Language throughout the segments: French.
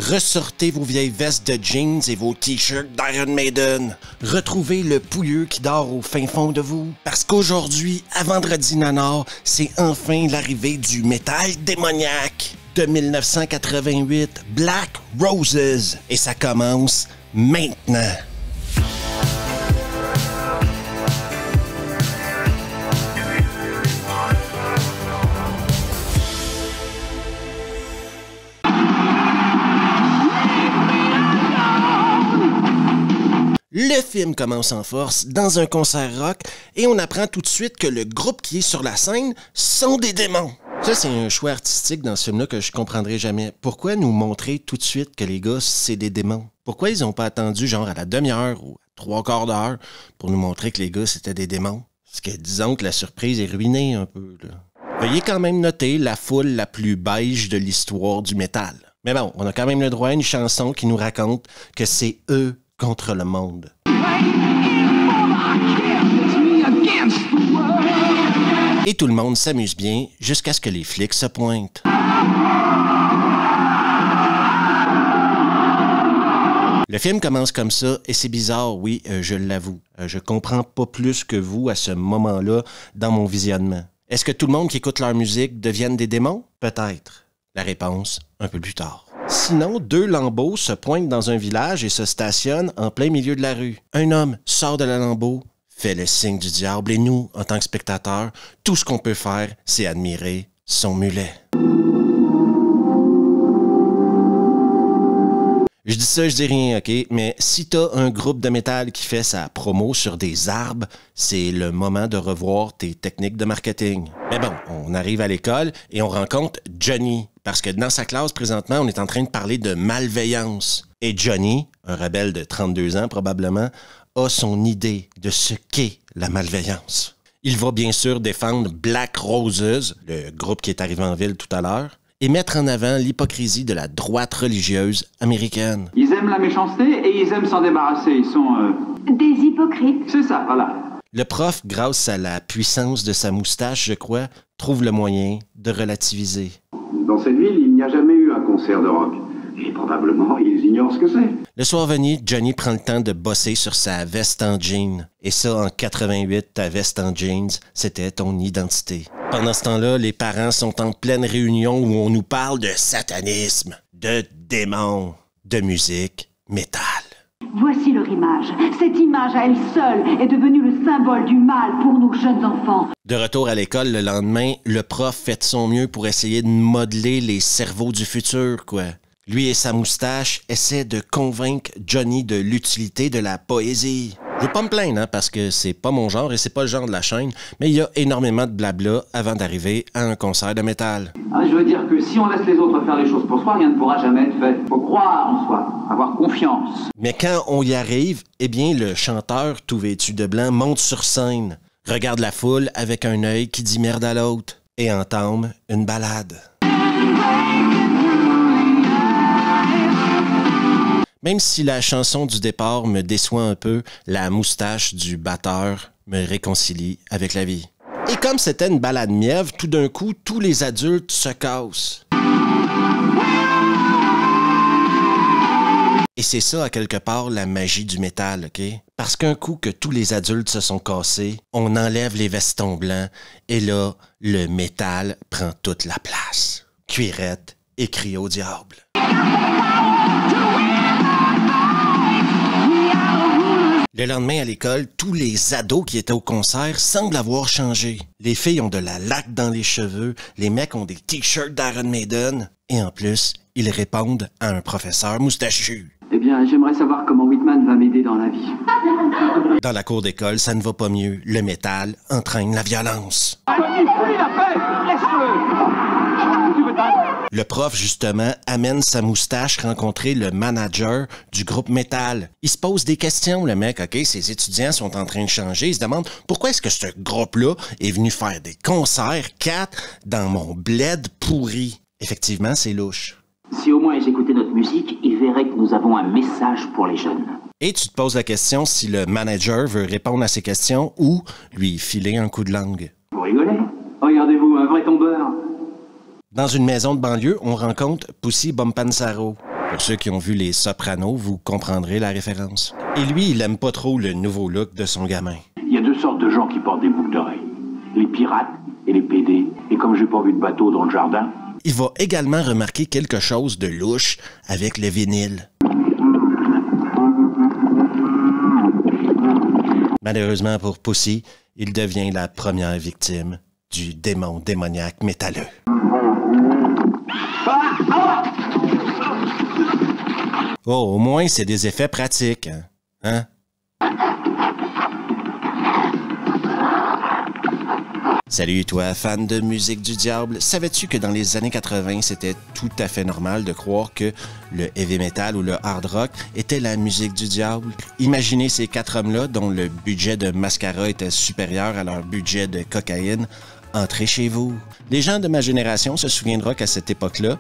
Ressortez vos vieilles vestes de jeans et vos t-shirts d'Iron Maiden. Retrouvez le pouilleux qui dort au fin fond de vous. Parce qu'aujourd'hui, à Vendredi Nanar, c'est enfin l'arrivée du métal démoniaque de 1988, Black Roses. Et ça commence maintenant. Le film commence en force dans un concert rock et on apprend tout de suite que le groupe qui est sur la scène sont des démons. Ça, c'est un choix artistique dans ce film-là que je comprendrai jamais. Pourquoi nous montrer tout de suite que les gars, c'est des démons? Pourquoi ils ont pas attendu genre à la demi-heure ou à 3/4 d'heure pour nous montrer que les gars, c'était des démons? Parce que disons que la surprise est ruinée un peu, là. Veuillez quand même noter la foule la plus beige de l'histoire du métal. Mais bon, on a quand même le droit à une chanson qui nous raconte que c'est eux contre le monde. Et tout le monde s'amuse bien jusqu'à ce que les flics se pointent. Le film commence comme ça et c'est bizarre, oui, je l'avoue. Je comprends pas plus que vous à ce moment-là dans mon visionnement. Est-ce que tout le monde qui écoute leur musique devienne des démons? Peut-être. La réponse, un peu plus tard. Sinon, deux lambeaux se pointent dans un village et se stationnent en plein milieu de la rue. Un homme sort de la lambeau, fait le signe du diable et nous, en tant que spectateurs, tout ce qu'on peut faire, c'est admirer son mulet. Je dis ça, je dis rien, OK? Mais si t'as un groupe de métal qui fait sa promo sur des arbres, c'est le moment de revoir tes techniques de marketing. Mais bon, on arrive à l'école et on rencontre Johnny. Parce que dans sa classe, présentement, on est en train de parler de malveillance. Et Johnny, un rebelle de 32 ans probablement, a son idée de ce qu'est la malveillance. Il va bien sûr défendre Black Roses, le groupe qui est arrivé en ville tout à l'heure, et mettre en avant l'hypocrisie de la droite religieuse américaine. Ils aiment la méchanceté et ils aiment s'en débarrasser. Ils sont... Des hypocrites. C'est ça, voilà. Le prof, grâce à la puissance de sa moustache, je crois, trouve le moyen de relativiser. Dans cette ville, il n'y a jamais eu un concert de rock. Et probablement, ils ignorent ce que c'est. Le soir venu, Johnny prend le temps de bosser sur sa veste en jean. Et ça, en 88, ta veste en jeans, c'était ton identité. Pendant ce temps-là, les parents sont en pleine réunion où on nous parle de satanisme, de démons, de musique, métal. Voici leur image. Cette image à elle seule est devenue le symbole du mal pour nos jeunes enfants. De retour à l'école le lendemain, le prof fait de son mieux pour essayer de modeler les cerveaux du futur, quoi. Lui et sa moustache essaient de convaincre Johnny de l'utilité de la poésie. Je veux pas me plaindre, hein, parce que c'est pas mon genre et c'est pas le genre de la chaîne, mais il y a énormément de blabla avant d'arriver à un concert de métal. Ah, je veux dire que si on laisse les autres faire les choses pour soi, rien ne pourra jamais être fait. Faut croire en soi, avoir confiance. Mais quand on y arrive, eh bien, le chanteur, tout vêtu de blanc, monte sur scène, regarde la foule avec un œil qui dit merde à l'autre et entame une ballade. Même si la chanson du départ me déçoit un peu, la moustache du batteur me réconcilie avec la vie. Et comme c'était une balade mièvre, tout d'un coup, tous les adultes se cassent. Et c'est ça, à quelque part, la magie du métal, OK? Parce qu'un coup que tous les adultes se sont cassés, on enlève les vestons blancs et là, le métal prend toute la place. Cuirette et crie au diable. Le lendemain à l'école, tous les ados qui étaient au concert semblent avoir changé. Les filles ont de la laque dans les cheveux, les mecs ont des t-shirts d'Iron Maiden, et en plus, ils répondent à un professeur moustachu. Eh bien, j'aimerais savoir comment Whitman va m'aider dans la vie. Dans la cour d'école, ça ne va pas mieux. Le métal entraîne la violence. Le prof, justement, amène sa moustache rencontrer le manager du groupe métal. Il se pose des questions, le mec, OK? Ses étudiants sont en train de changer. Il se demande pourquoi est-ce que ce groupe-là est venu faire des concerts 4 dans mon bled pourri. Effectivement, c'est louche. Si au moins ils écoutaient notre musique, ils verraient que nous avons un message pour les jeunes. Et tu te poses la question si le manager veut répondre à ces questions ou lui filer un coup de langue. Vous rigolez? Regardez-vous, un vrai tombeur. Dans une maison de banlieue, on rencontre Pussy Bompanzaro. Pour ceux qui ont vu Les Sopranos, vous comprendrez la référence. Et lui, il aime pas trop le nouveau look de son gamin. Il y a deux sortes de gens qui portent des boucles d'oreilles. Les pirates et les PD. Et comme j'ai pas vu de bateau dans le jardin... Il va également remarquer quelque chose de louche avec le vinyle. Malheureusement pour Pussy, il devient la première victime du démon démoniaque métalleux. Oh, au moins, c'est des effets pratiques, hein? Salut toi, fan de musique du diable. Savais-tu que dans les années 80, c'était tout à fait normal de croire que le heavy metal ou le hard rock était la musique du diable? Imaginez ces quatre hommes-là dont le budget de mascara était supérieur à leur budget de cocaïne. Entrez chez vous. Les gens de ma génération se souviendront qu'à cette époque-là,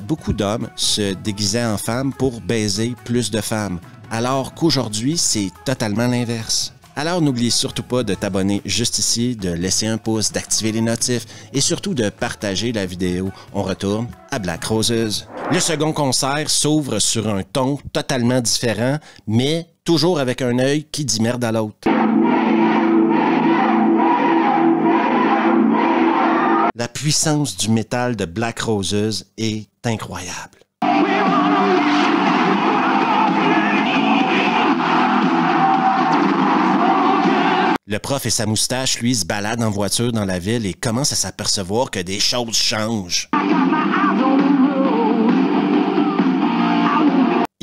beaucoup d'hommes se déguisaient en femmes pour baiser plus de femmes, alors qu'aujourd'hui, c'est totalement l'inverse. Alors n'oublie surtout pas de t'abonner juste ici, de laisser un pouce, d'activer les notifs et surtout de partager la vidéo. On retourne à Black Roses. Le second concert s'ouvre sur un ton totalement différent, mais toujours avec un œil qui dit merde à l'autre. La puissance du métal de Black Roses est incroyable. Le prof et sa moustache, lui, se baladent en voiture dans la ville et commencent à s'apercevoir que des choses changent.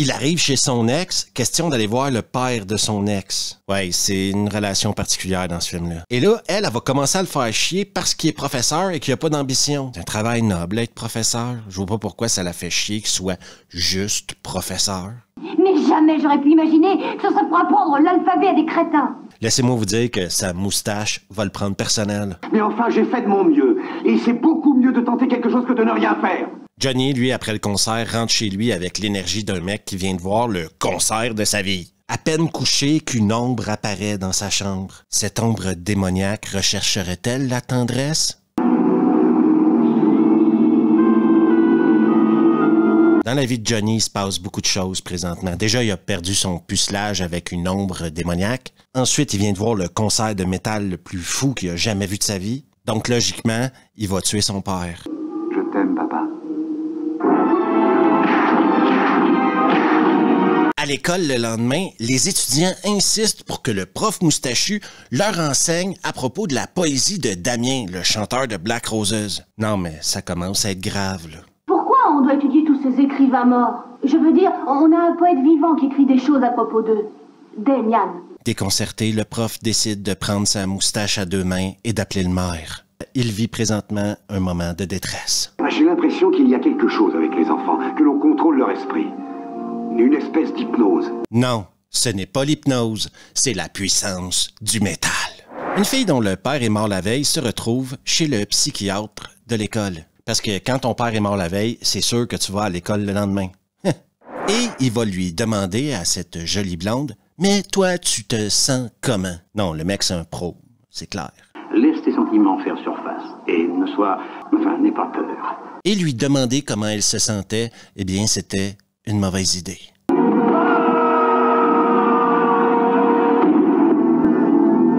Il arrive chez son ex, question d'aller voir le père de son ex. Ouais, c'est une relation particulière dans ce film-là. Et là, elle va commencer à le faire chier parce qu'il est professeur et qu'il n'a pas d'ambition. C'est un travail noble, être professeur. Je vois pas pourquoi ça la fait chier qu'il soit juste professeur. Mais jamais j'aurais pu imaginer que ce serait pour apprendre l'alphabet à des crétins. Laissez-moi vous dire que sa moustache va le prendre personnel. Mais enfin, j'ai fait de mon mieux. Et c'est beaucoup mieux de tenter quelque chose que de ne rien faire. Johnny, lui, après le concert, rentre chez lui avec l'énergie d'un mec qui vient de voir le concert de sa vie. À peine couché qu'une ombre apparaît dans sa chambre. Cette ombre démoniaque rechercherait-elle la tendresse? Dans la vie de Johnny, il se passe beaucoup de choses présentement. Déjà, il a perdu son pucelage avec une ombre démoniaque. Ensuite, il vient de voir le concert de métal le plus fou qu'il a jamais vu de sa vie. Donc, logiquement, il va tuer son père. Je t'aime, papa. À l'école, le lendemain, les étudiants insistent pour que le prof moustachu leur enseigne à propos de la poésie de Damien, le chanteur de Black Roses. Non, mais ça commence à être grave, là. Pourquoi on doit étudier tous ces écrivains morts? Je veux dire, on a un poète vivant qui écrit des choses à propos d'eux. Damian. Déconcerté, le prof décide de prendre sa moustache à deux mains et d'appeler le maire. Il vit présentement un moment de détresse. J'ai l'impression qu'il y a quelque chose avec les enfants, que l'on contrôle leur esprit. Une espèce d'hypnose. Non, ce n'est pas l'hypnose, c'est la puissance du métal. Une fille dont le père est mort la veille se retrouve chez le psychiatre de l'école. Parce que quand ton père est mort la veille, c'est sûr que tu vas à l'école le lendemain. Et il va lui demander à cette jolie blonde, « Mais toi, tu te sens comment? » Non, le mec, c'est un pro, c'est clair. Laisse tes sentiments faire surface et n'aie pas peur. Et lui demander comment elle se sentait, eh bien, c'était une mauvaise idée.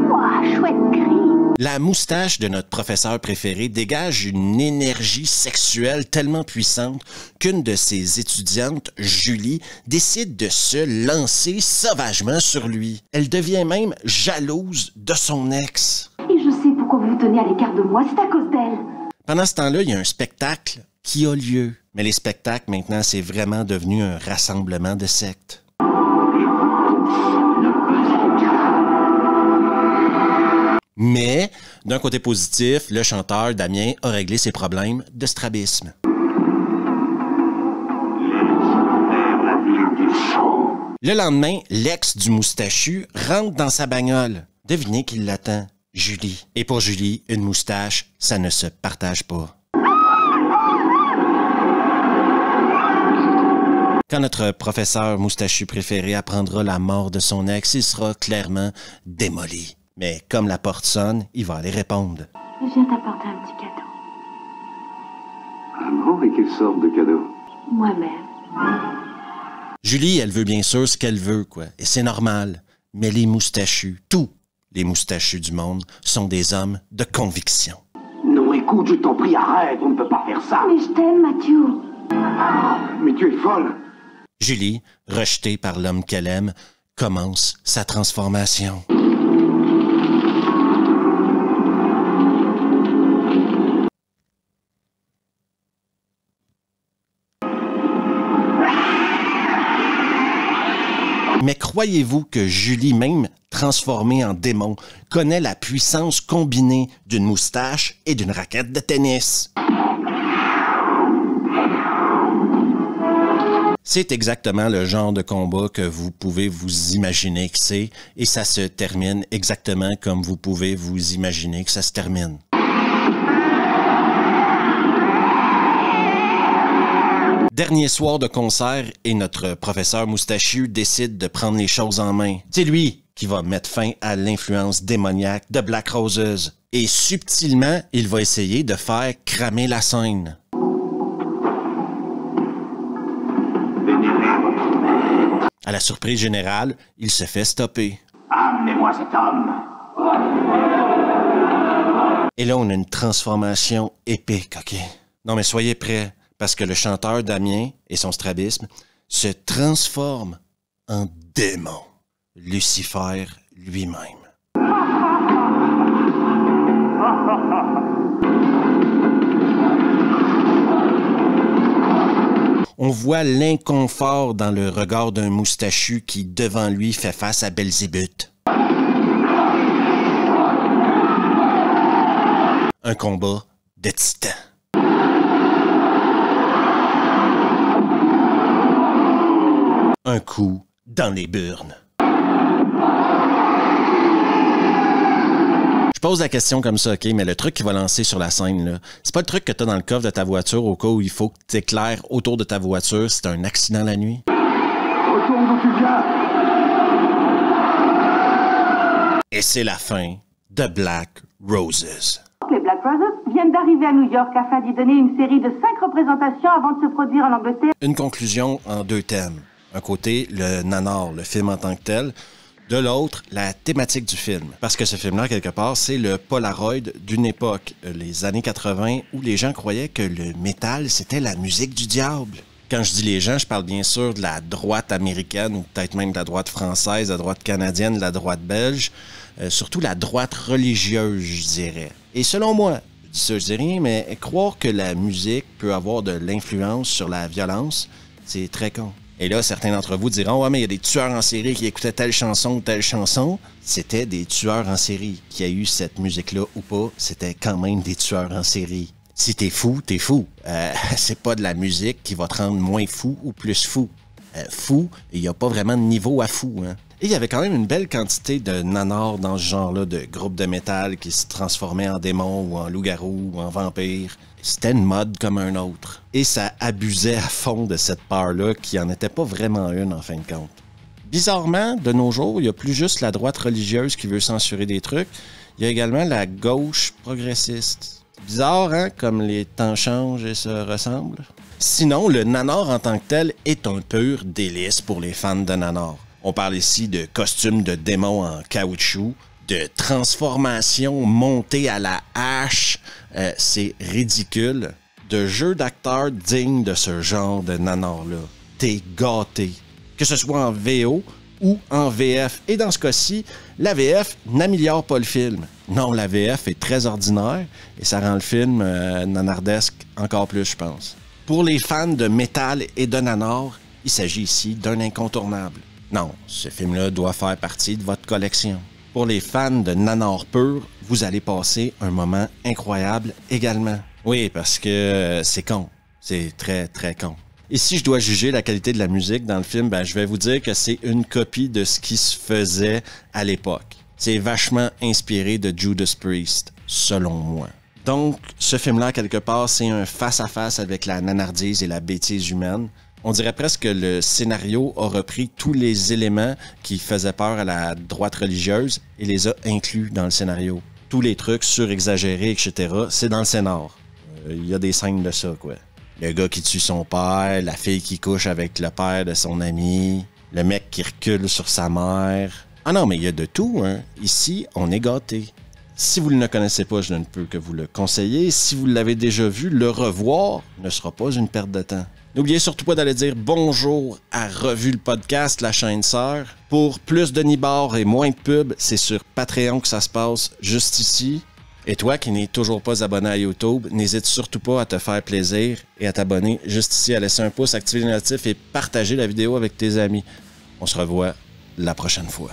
Ouah, chouette cri. La moustache de notre professeur préféré dégage une énergie sexuelle tellement puissante qu'une de ses étudiantes, Julie, décide de se lancer sauvagement sur lui. Elle devient même jalouse de son ex. Et je sais pourquoi vous vous tenez à l'écart de moi, c'est à cause d'elle. Pendant ce temps-là, il y a un spectacle qui a lieu. Mais les spectacles, maintenant, c'est vraiment devenu un rassemblement de sectes. Mais, d'un côté positif, le chanteur Damien a réglé ses problèmes de strabisme. Le lendemain, l'ex du moustachu rentre dans sa bagnole. Devinez qui l'attend? Julie. Et pour Julie, une moustache, ça ne se partage pas. Quand notre professeur moustachu préféré apprendra la mort de son ex, il sera clairement démoli. Mais comme la porte sonne, il va aller répondre. Je viens t'apporter un petit cadeau. Ah bon, et quelle sorte de cadeau? Moi-même. Julie, elle veut bien sûr ce qu'elle veut, quoi. Et c'est normal. Mais les moustachus, tous les moustachus du monde, sont des hommes de conviction. Non, écoute, je t'en prie, arrête, on ne peut pas faire ça. Mais je t'aime, Mathieu. Mais tu es folle. Julie, rejetée par l'homme qu'elle aime, commence sa transformation. Mais croyez-vous que Julie, même transformée en démon, connaît la puissance combinée d'une moustache et d'une raquette de tennis? C'est exactement le genre de combat que vous pouvez vous imaginer que c'est, et ça se termine exactement comme vous pouvez vous imaginer que ça se termine. Dernier soir de concert et notre professeur moustachu décide de prendre les choses en main. C'est lui qui va mettre fin à l'influence démoniaque de Black Roses. Et subtilement, il va essayer de faire cramer la scène. À la surprise générale, il se fait stopper. Amenez-moi cet homme. Et là, on a une transformation épique, OK? Non, mais soyez prêts. Parce que le chanteur Damien et son strabisme se transforment en démon, Lucifer lui-même. On voit l'inconfort dans le regard d'un moustachu qui, devant lui, fait face à Belzébuth. Un combat de titans. Un coup dans les burnes. Je pose la question comme ça, OK, mais le truc qui va lancer sur la scène, là, c'est pas le truc que t'as dans le coffre de ta voiture au cas où il faut que t'éclaires autour de ta voiture si t'as un accident la nuit? Retourne d'où tu viens. Et c'est la fin de Black Roses. Les Black Brothers viennent d'arriver à New York afin d'y donner une série de 5 représentations avant de se produire en Angleterre. Une conclusion en 2 thèmes. Un côté, le nanar, le film en tant que tel. De l'autre, la thématique du film. Parce que ce film-là, quelque part, c'est le Polaroid d'une époque, les années 80, où les gens croyaient que le métal, c'était la musique du diable. Quand je dis les gens, je parle bien sûr de la droite américaine, ou peut-être même de la droite française, de la droite canadienne, de la droite belge, surtout la droite religieuse, je dirais. Et selon moi, je dis ça, je dis rien, mais croire que la musique peut avoir de l'influence sur la violence, c'est très con. Et là, certains d'entre vous diront « Ouais, mais il y a des tueurs en série qui écoutaient telle chanson ou telle chanson. » C'était des tueurs en série. Qu'il y a eu cette musique-là ou pas, c'était quand même des tueurs en série. Si t'es fou, t'es fou. C'est pas de la musique qui va te rendre moins fou ou plus fou. Fou, il n'y a pas vraiment de niveau à fou, hein. Et il y avait quand même une belle quantité de nanars dans ce genre-là, de groupes de métal qui se transformaient en démons ou en loups-garous ou en vampires. C'était une mode comme un autre. Et ça abusait à fond de cette peur-là qui en était pas vraiment une en fin de compte. Bizarrement, de nos jours, il n'y a plus juste la droite religieuse qui veut censurer des trucs. Il y a également la gauche progressiste. Bizarre, hein? Comme les temps changent et se ressemblent. Sinon, le nanar en tant que tel est un pur délice pour les fans de nanar. On parle ici de costumes de démons en caoutchouc, de transformation montée à la hache, c'est ridicule. De jeux d'acteurs dignes de ce genre de nanar-là. T'es gâté. Que ce soit en VO ou en VF. Et dans ce cas-ci, la VF n'améliore pas le film. Non, la VF est très ordinaire et ça rend le film nanardesque encore plus, je pense. Pour les fans de métal et de nanar, il s'agit ici d'un incontournable. Non, ce film-là doit faire partie de votre collection. Pour les fans de nanar pur, vous allez passer un moment incroyable également. Oui, parce que c'est con. C'est très, très con. Et si je dois juger la qualité de la musique dans le film, ben, je vais vous dire que c'est une copie de ce qui se faisait à l'époque. C'est vachement inspiré de Judas Priest, selon moi. Donc, ce film-là, quelque part, c'est un face-à-face avec la nanardise et la bêtise humaine. On dirait presque que le scénario a repris tous les éléments qui faisaient peur à la droite religieuse et les a inclus dans le scénario. Tous les trucs surexagérés, etc., c'est dans le scénar. Il y a des scènes de ça, quoi. Le gars qui tue son père, la fille qui couche avec le père de son ami, le mec qui recule sur sa mère. Ah non, mais il y a de tout, hein. Ici, on est gâtés. Si vous ne le connaissez pas, je ne peux que vous le conseiller. Si vous l'avez déjà vu, le revoir ne sera pas une perte de temps. N'oubliez surtout pas d'aller dire bonjour à Revue le podcast, la chaîne sœur. Pour plus de nibards et moins de pubs, c'est sur Patreon que ça se passe, juste ici. Et toi qui n'es toujours pas abonné à YouTube, n'hésite surtout pas à te faire plaisir et à t'abonner juste ici, à laisser un pouce, activer les notifs et partager la vidéo avec tes amis. On se revoit la prochaine fois.